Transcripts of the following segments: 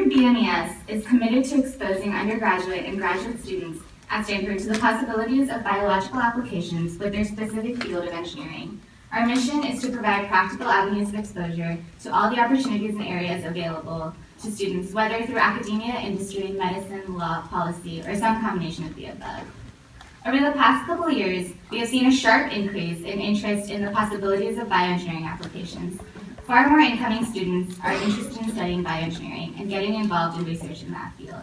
Stanford BMES is committed to exposing undergraduate and graduate students at Stanford to the possibilities of biological applications with their specific field of engineering. Our mission is to provide practical avenues of exposure to all the opportunities and areas available to students, whether through academia, industry, medicine, law, policy, or some combination of the above. Over the past couple of years, we have seen a sharp increase in interest in the possibilities of bioengineering applications. Far more incoming students are interested in studying bioengineering and getting involved in research in that field.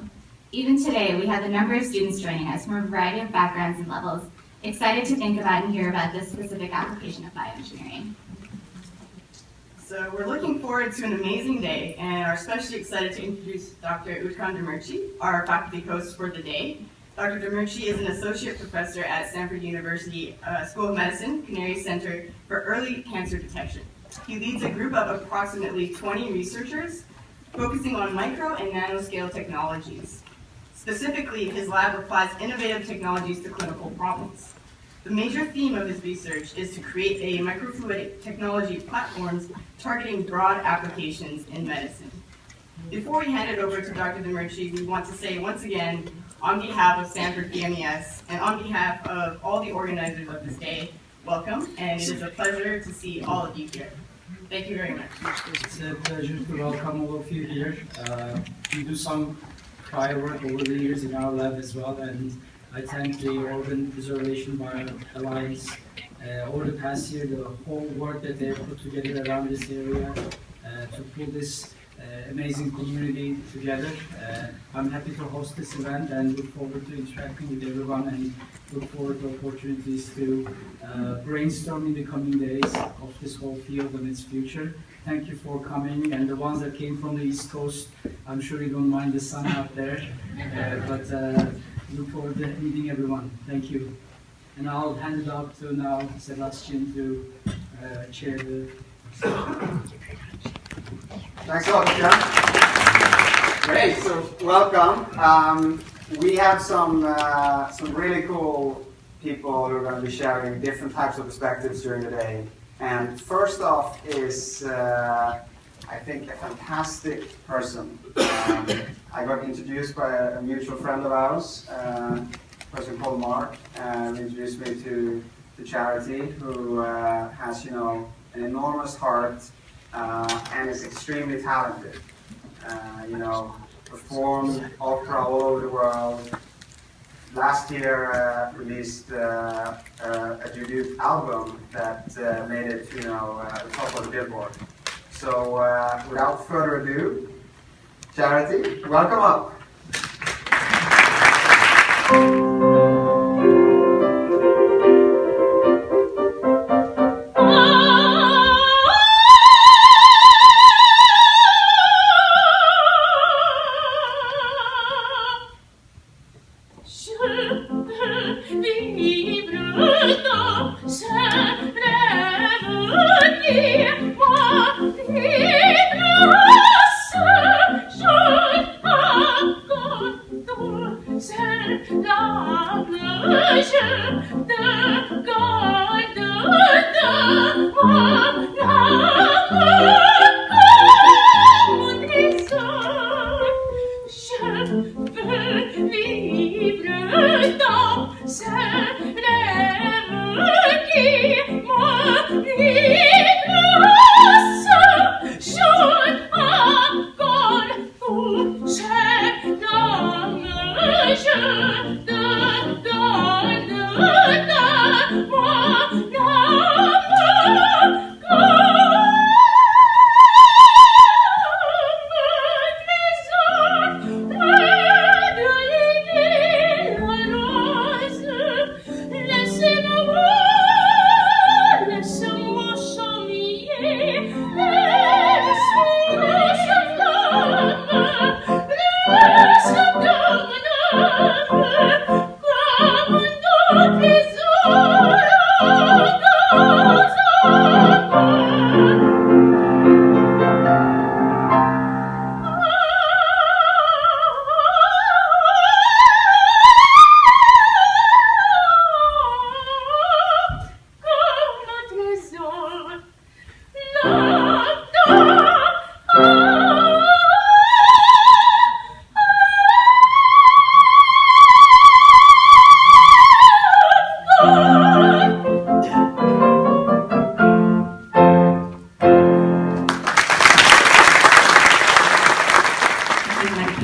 Even today, we have a number of students joining us from a variety of backgrounds and levels, excited to think about and hear about this specific application of bioengineering. So we're looking forward to an amazing day and are especially excited to introduce Dr. Utkan Demirci, our faculty host for the day. Dr. Demirci is an associate professor at Stanford University School of Medicine, Canary Center for Early Cancer Detection. He leads a group of approximately 20 researchers focusing on micro and nanoscale technologies. Specifically, his lab applies innovative technologies to clinical problems. The major theme of his research is to create a microfluidic technology platforms targeting broad applications in medicine. Before we hand it over to Dr. Demirci, we want to say once again, on behalf of Stanford BMES and on behalf of all the organizers of this day, welcome, and it is a pleasure to see all of you here. Thank you very much. It's a pleasure to welcome all of you here. We do some prior work over the years in our lab as well, and I thank the Organ Preservation Bio Alliance over the past year, the whole work that they have put together around this area to pull this amazing community together. I'm happy to host this event and look forward to interacting with everyone and look forward to opportunities to brainstorm in the coming days of this whole field and its future. Thank you for coming, and the ones that came from the East Coast, I'm sure you don't mind the sun out there, but look forward to meeting everyone. Thank you. And I'll hand it out to now Sebastian to chair the session. Thanks a lot, John. Great, so welcome. We have some really cool people who are going to be sharing different types of perspectives during the day. And first off is, I think, a fantastic person. I got introduced by a mutual friend of ours, a person called Mark, who introduced me to Charity, who has, an enormous heart and is extremely talented. Performed opera all over the world. Last year released a debut album that made it to the top of the Billboard. So without further ado, Charity, welcome up. God.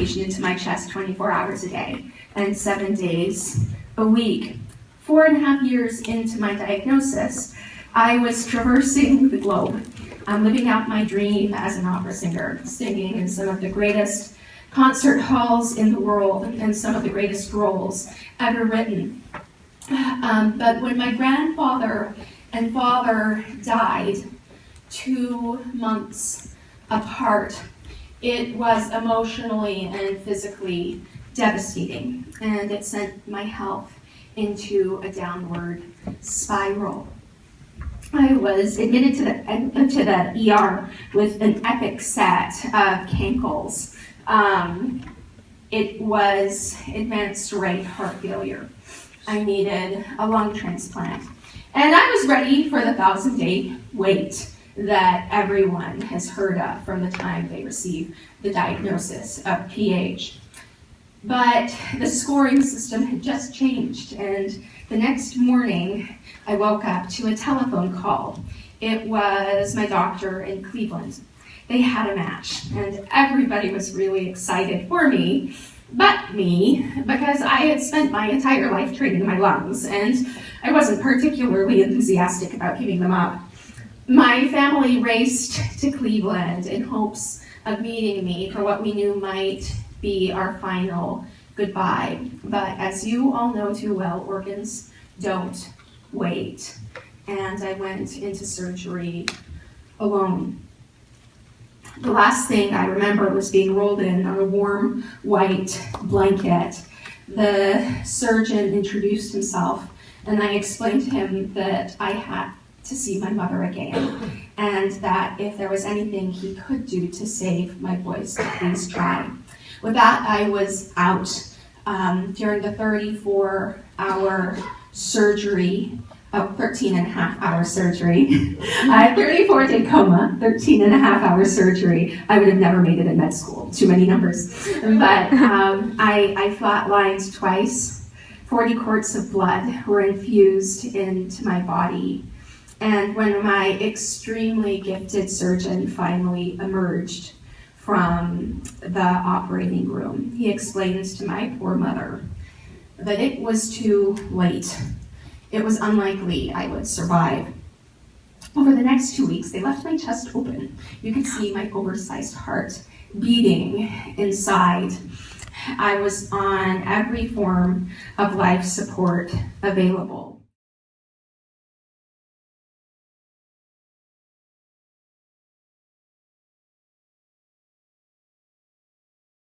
medication into my chest 24 hours a day and 7 days a week. 4.5 years into my diagnosis, I was traversing the globe, living out my dream as an opera singer, singing in some of the greatest concert halls in the world and some of the greatest roles ever written. But when my grandfather and father died 2 months apart, it was emotionally and physically devastating, and it sent my health into a downward spiral. I was admitted to the ER with an epic set of cankles. It was advanced right heart failure. I needed a lung transplant. And I was ready for the 1,000-day wait that everyone has heard of from the time they receive the diagnosis of PH. But the scoring system had just changed, and the next morning I woke up to a telephone call. It was my doctor in Cleveland. They had a match, and everybody was really excited for me, but me, because I had spent my entire life training my lungs, and I wasn't particularly enthusiastic about giving them up. My family raced to Cleveland in hopes of meeting me for what we knew might be our final goodbye. But as you all know too well, organs don't wait. And I went into surgery alone. The last thing I remember was being rolled in on a warm white blanket. The surgeon introduced himself, and I explained to him that I had to see my mother again, and that if there was anything he could do to save my voice, please try. With that, I was out during the 34-hour surgery, 13.5-hour surgery, 34-day coma, 13.5-hour surgery. I would have never made it in med school, too many numbers. But I flatlined twice. 40 quarts of blood were infused into my body. And when my extremely gifted surgeon finally emerged from the operating room, he explained to my poor mother that it was too late. It was unlikely I would survive. Over the next 2 weeks, they left my chest open. You could see my oversized heart beating inside. I was on every form of life support available.